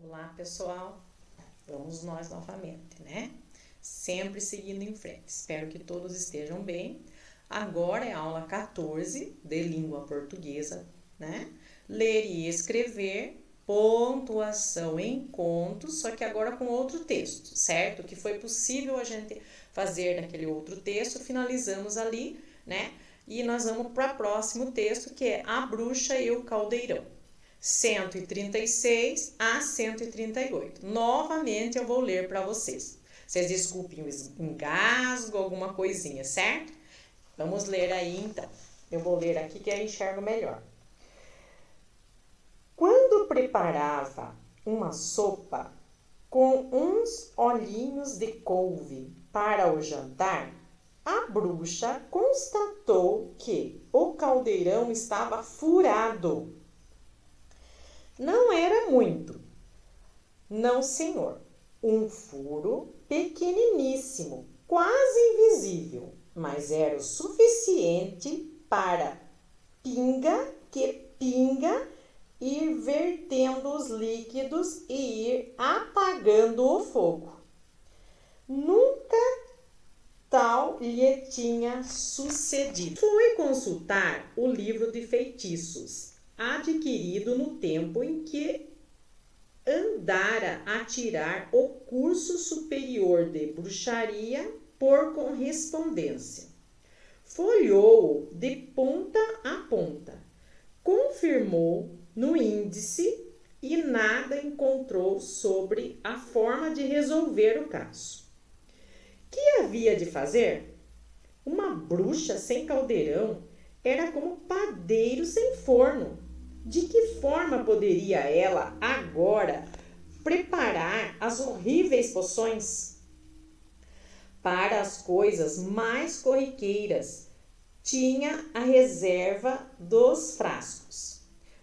Olá, pessoal. Vamos nós novamente, né? Sempre seguindo em frente. Espero que todos estejam bem. Agora é a aula 14 de língua portuguesa, né? Ler e escrever, pontuação em contos, só que agora com outro texto, certo? Que foi possível a gente fazer naquele outro texto, finalizamos ali, né? E nós vamos para o próximo texto, que é A Bruxa e o Caldeirão. 136 a 138. Novamente eu vou ler para vocês. Vocês desculpem o engasgo, alguma coisinha, certo? Vamos ler aí então. Eu vou ler aqui que aí enxergo melhor. Quando preparava uma sopa com uns olhinhos de couve para o jantar, a bruxa constatou que o caldeirão estava furado. Não era muito. Não, senhor. Um furo pequeniníssimo, quase invisível, mas era o suficiente para pinga ir vertendo os líquidos e ir apagando o fogo. Nunca tal lhe tinha sucedido. Foi consultar o livro de feitiços, adquirido no tempo em que andara a tirar o curso superior de bruxaria por correspondência. Folheou de ponta a ponta, confirmou no índice e nada encontrou sobre a forma de resolver o caso. Que havia de fazer? Uma bruxa sem caldeirão era como padeiro sem forno. De que forma poderia ela agora preparar as horríveis poções? Para as coisas mais corriqueiras, tinha a reserva dos frascos.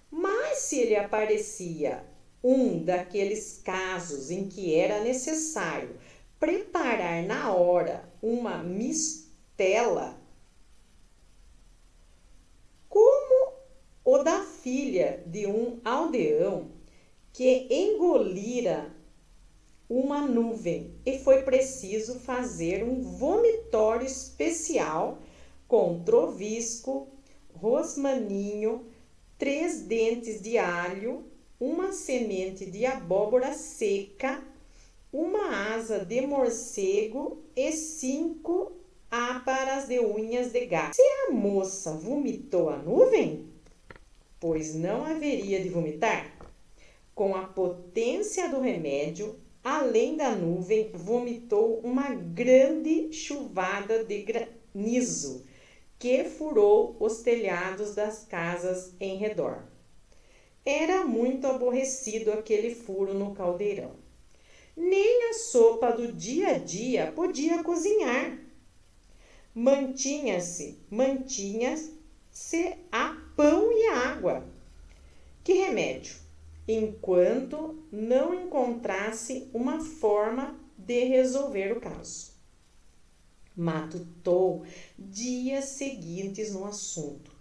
Mas se lhe aparecia um daqueles casos em que era necessário preparar na hora uma mistela, como o da filha de um aldeão que engolira uma nuvem e foi preciso fazer um vomitório especial com trovisco, rosmaninho, 3 dentes de alho, uma semente de abóbora seca, uma asa de morcego e 5 áparas de unhas de gato. Se a moça vomitou a nuvem, pois não haveria de vomitar. Com a potência do remédio, além da nuvem, vomitou uma grande chuvada de granizo que furou os telhados das casas em redor. Era muito aborrecido aquele furo no caldeirão. Nem a sopa do dia a dia podia cozinhar. Mantinha-se a pão e água. Que remédio? Enquanto não encontrasse uma forma de resolver o caso. Matutou dias seguintes no assunto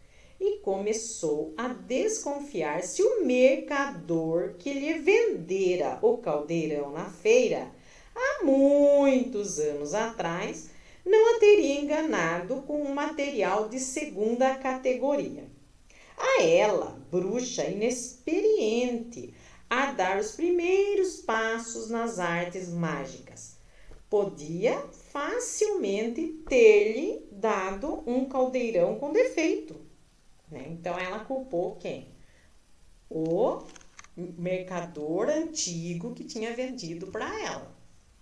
e começou a desconfiar se o mercador que lhe vendera o caldeirão na feira há muitos anos atrás não a teria enganado com um material de segunda categoria. A ela, bruxa inexperiente, a dar os primeiros passos nas artes mágicas, podia facilmente ter-lhe dado um caldeirão com defeito. Então ela culpou quem? O mercador antigo que tinha vendido para ela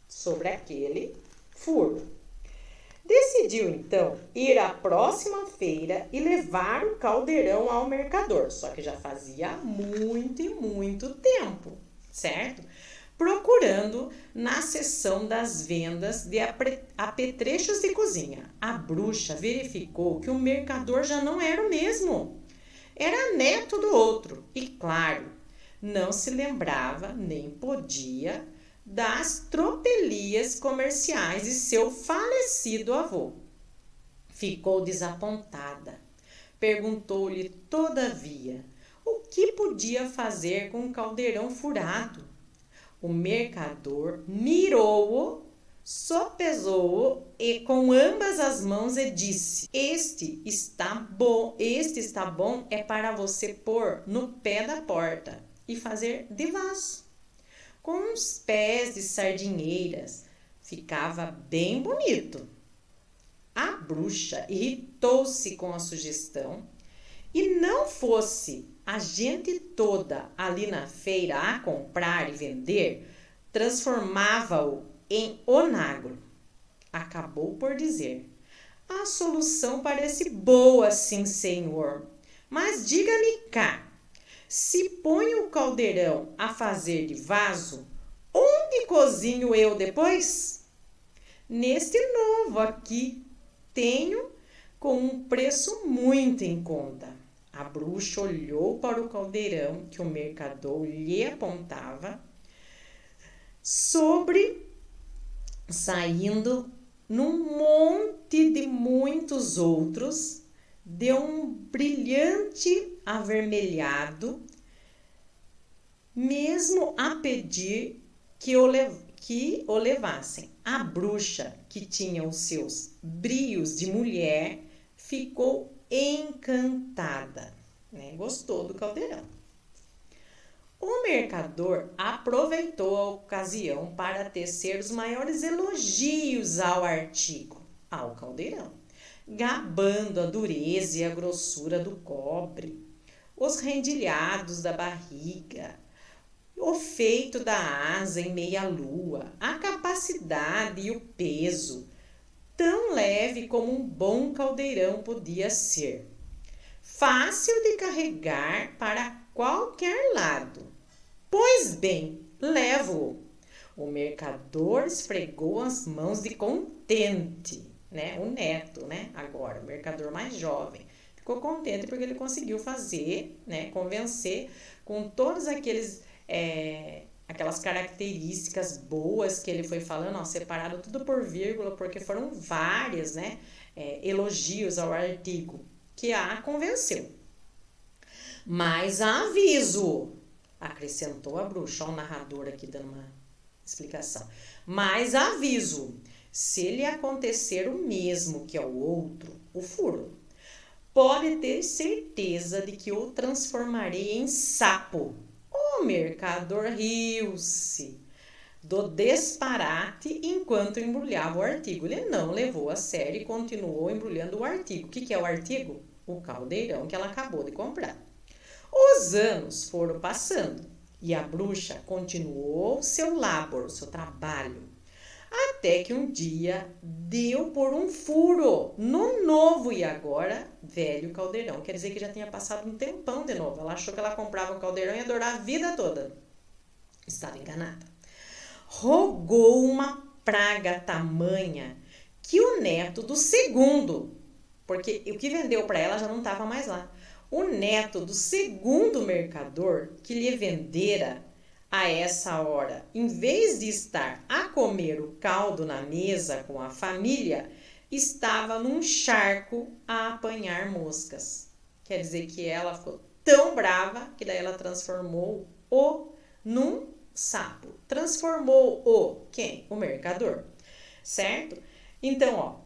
sobre aquele furo. Decidiu então ir à próxima feira e levar o caldeirão ao mercador, só que já fazia muito e muito tempo, certo? Procurando na seção das vendas de apetrechos de cozinha. A bruxa verificou que o mercador já não era o mesmo. Era neto do outro e, claro, não se lembrava nem podia das tropelias comerciais de seu falecido avô. Ficou desapontada. Perguntou-lhe, todavia, o que podia fazer com um caldeirão furado. O mercador mirou-o, sopesou-o e com ambas as mãos e disse: Este está bom é para você pôr no pé da porta e fazer de vaso. Com uns pés de sardinheiras, ficava bem bonito. A bruxa irritou-se com a sugestão e não fosse a gente toda ali na feira a comprar e vender, transformava-o em onagro. Acabou por dizer: a solução parece boa, sim, senhor, mas diga-me cá, se ponho o caldeirão a fazer de vaso, onde cozinho eu depois? Neste novo aqui tenho com um preço muito em conta. A bruxa olhou para o caldeirão que o mercador lhe apontava, saindo num monte de muitos outros, de um brilhante avermelhado, mesmo a pedir que o levassem. A bruxa, que tinha os seus brios de mulher, ficou encantada, né? Gostou do caldeirão. O mercador aproveitou a ocasião para tecer os maiores elogios ao caldeirão, gabando a dureza e a grossura do cobre, os rendilhados da barriga, o feito da asa em meia-lua, a capacidade e o peso, tão leve como um bom caldeirão podia ser. Fácil de carregar para qualquer lado. Pois bem, levo-o. O mercador esfregou as mãos de contente, né? O neto, né? Agora, o mercador mais jovem. Ficou contente porque ele conseguiu fazer, né? Convencer com todos aquelas características boas que ele foi falando, ó, separado tudo por vírgula, porque foram várias, né, elogios ao artigo, que a convenceu. Mas aviso, acrescentou a bruxa, ó, o narrador aqui dando uma explicação. Mas aviso, se lhe acontecer o mesmo que ao outro, o furo, pode ter certeza de que o transformarei em sapo. O mercador riu-se do disparate enquanto embrulhava o artigo. Ele não levou a sério e continuou embrulhando o artigo. O que é o artigo? O caldeirão que ela acabou de comprar. Os anos foram passando e a bruxa continuou seu labor, seu trabalho, até que um dia deu por um furo no novo e agora velho caldeirão. Quer dizer que já tinha passado um tempão de novo. Ela achou que ela comprava um caldeirão e ia durar a vida toda. Estava enganada. Rogou uma praga tamanha que o neto do segundo, porque o que vendeu para ela já não estava mais lá, o neto do segundo mercador que lhe vendera a essa hora, em vez de estar a comer o caldo na mesa com a família, estava num charco a apanhar moscas. Quer dizer que ela ficou tão brava que daí ela transformou-o num sapo. Transformou-o quem? O mercador, certo? Então, ó,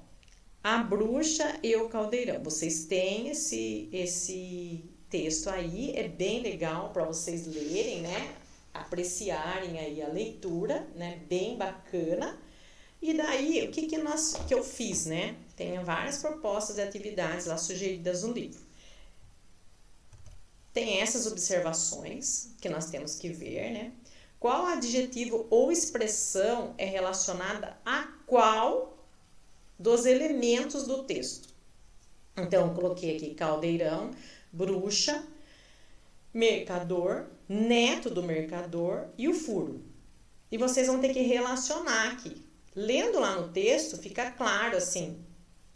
a bruxa e o caldeirão. Vocês têm esse texto aí, é bem legal para vocês lerem, né? Apreciarem aí a leitura, né? Bem bacana. E daí, o que eu fiz, né? Tem várias propostas de atividades lá sugeridas no livro. Tem essas observações que nós temos que ver, né? Qual adjetivo ou expressão é relacionada a qual dos elementos do texto? Então, eu coloquei aqui caldeirão, bruxa, mercador, neto do mercador e o furo. E vocês vão ter que relacionar aqui. Lendo lá no texto, fica claro assim,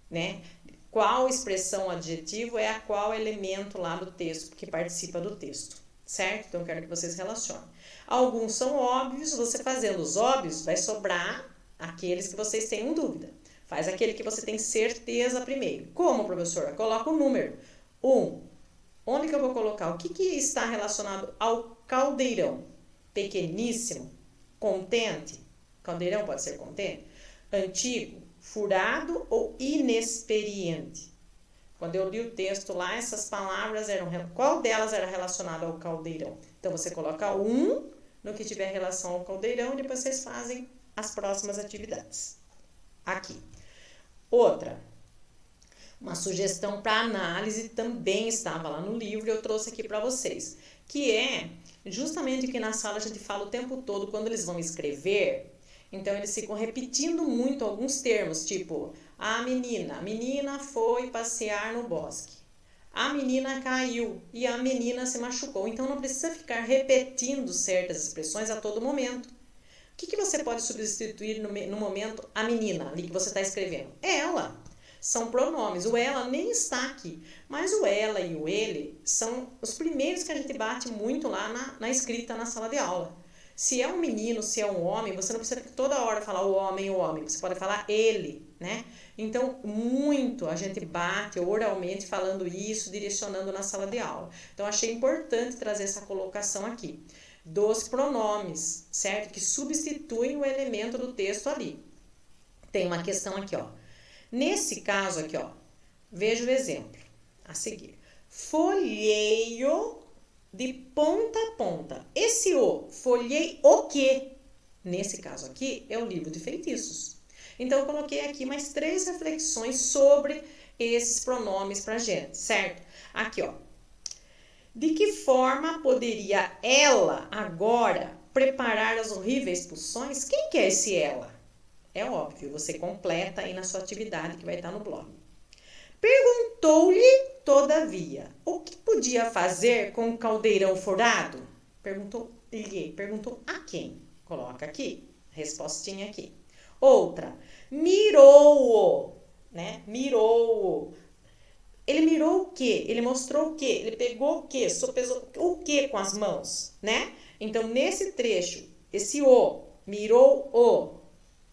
né? Qual expressão, adjetivo é a qual elemento lá do texto que participa do texto, certo? Então, eu quero que vocês relacionem. Alguns são óbvios, você fazendo os óbvios, vai sobrar aqueles que vocês tenham dúvida. Faz aquele que você tem certeza primeiro. Como, professora? Coloca o número. 1. Onde que eu vou colocar? O que está relacionado ao caldeirão? Pequeníssimo. contente, caldeirão pode ser contente, antigo, furado ou inexperiente. Quando eu li o texto lá, essas palavras qual delas era relacionada ao caldeirão? Então, você coloca no que tiver relação ao caldeirão e depois vocês fazem as próximas atividades. Aqui. Outra, uma sugestão para análise também estava lá no livro e eu trouxe aqui para vocês, que é justamente o que na sala a gente fala o tempo todo quando eles vão escrever. Então, eles ficam repetindo muito alguns termos, tipo, a menina foi passear no bosque. A menina caiu e a menina se machucou. Então, não precisa ficar repetindo certas expressões a todo momento. O que você pode substituir no momento a menina ali que você está escrevendo? Ela. São pronomes. O ela nem está aqui, mas o ela e o ele são os primeiros que a gente bate muito lá na escrita na sala de aula. Se é um menino, se é um homem, você não precisa toda hora falar o homem. Você pode falar ele, né? Então, muito a gente bate oralmente falando isso, direcionando na sala de aula. Então, achei importante trazer essa colocação aqui. Dos pronomes, certo? Que substituem o elemento do texto ali. Tem uma questão aqui, ó. Nesse caso aqui, ó, veja o exemplo a seguir. Folheio de ponta a ponta. Esse folhei o quê? Nesse caso aqui, é o livro de feitiços. Então, eu coloquei aqui mais 3 reflexões sobre esses pronomes pra gente, certo? Aqui, ó. De que forma poderia ela agora preparar as horríveis poções? Quem que é esse ela? É óbvio, você completa aí na sua atividade que vai estar no blog. Perguntou-lhe, todavia, o que podia fazer com o caldeirão furado? Perguntou a quem? Coloca aqui, respostinha aqui. Outra, mirou-o, né? Mirou-o. Ele mirou o quê? Ele mostrou o quê? Ele pegou o quê? Sopesou o quê com as mãos, né? Então, nesse trecho, esse mirou-o,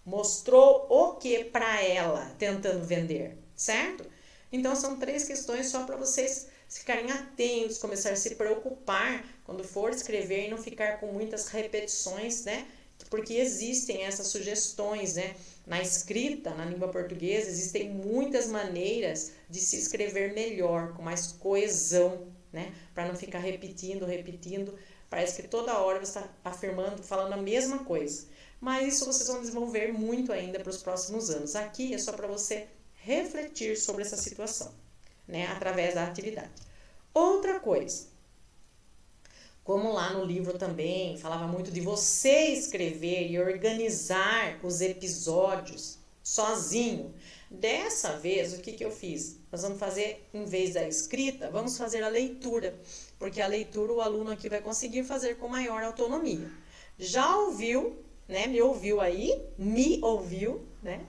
mostrou o que para ela, tentando vender, certo? Então, são 3 questões só para vocês ficarem atentos, começar a se preocupar quando for escrever e não ficar com muitas repetições, né? Porque existem essas sugestões, né? Na escrita, na língua portuguesa, existem muitas maneiras de se escrever melhor, com mais coesão, né? Para não ficar repetindo. Parece que toda hora você está afirmando, falando a mesma coisa. Mas isso vocês vão desenvolver muito ainda para os próximos anos. Aqui é só para você refletir sobre essa situação, né, através da atividade. Outra coisa, como lá no livro também falava muito de você escrever e organizar os episódios sozinho. Dessa vez, o que eu fiz? Nós vamos fazer, em vez da escrita, vamos fazer a leitura, porque a leitura o aluno aqui vai conseguir fazer com maior autonomia. Já ouviu, né? Me ouviu aí, né?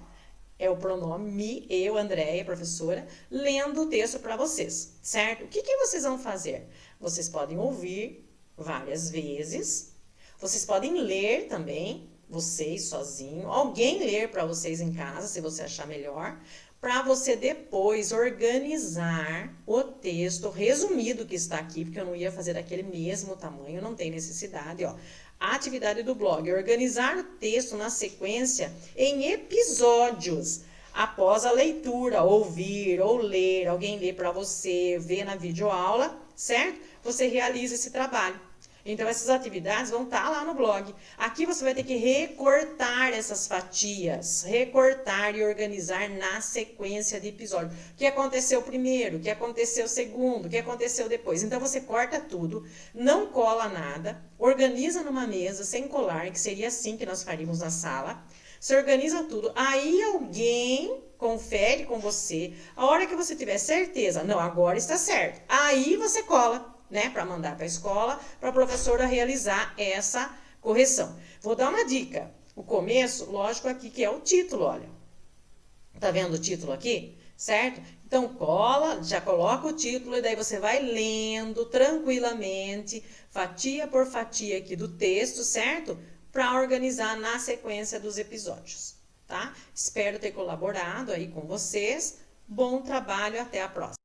É o pronome me, eu, Andréia, professora, lendo o texto para vocês, certo? O que vocês vão fazer? Vocês podem ouvir várias vezes, vocês podem ler também, vocês sozinhos, alguém ler para vocês em casa, se você achar melhor, para você depois organizar o texto resumido que está aqui, porque eu não ia fazer daquele mesmo tamanho, não tem necessidade, ó. A atividade do blog é organizar o texto na sequência em episódios, após a leitura, ouvir ou ler, alguém lê para você, ver na videoaula, certo? Você realiza esse trabalho. Então, essas atividades vão estar lá no blog. Aqui você vai ter que recortar essas fatias, recortar e organizar na sequência de episódio. O que aconteceu primeiro, o que aconteceu segundo, o que aconteceu depois. Então, você corta tudo, não cola nada, organiza numa mesa sem colar, que seria assim que nós faríamos na sala. Você organiza tudo, aí alguém confere com você. A hora que você tiver certeza, não, agora está certo. Aí você cola, né, para mandar para a escola, para a professora realizar essa correção. Vou dar uma dica. O começo, lógico, aqui que é o título, olha. Tá vendo o título aqui? Certo? Então, cola, já coloca o título e daí você vai lendo tranquilamente, fatia por fatia aqui do texto, certo? Para organizar na sequência dos episódios, tá? Espero ter colaborado aí com vocês. Bom trabalho, até a próxima.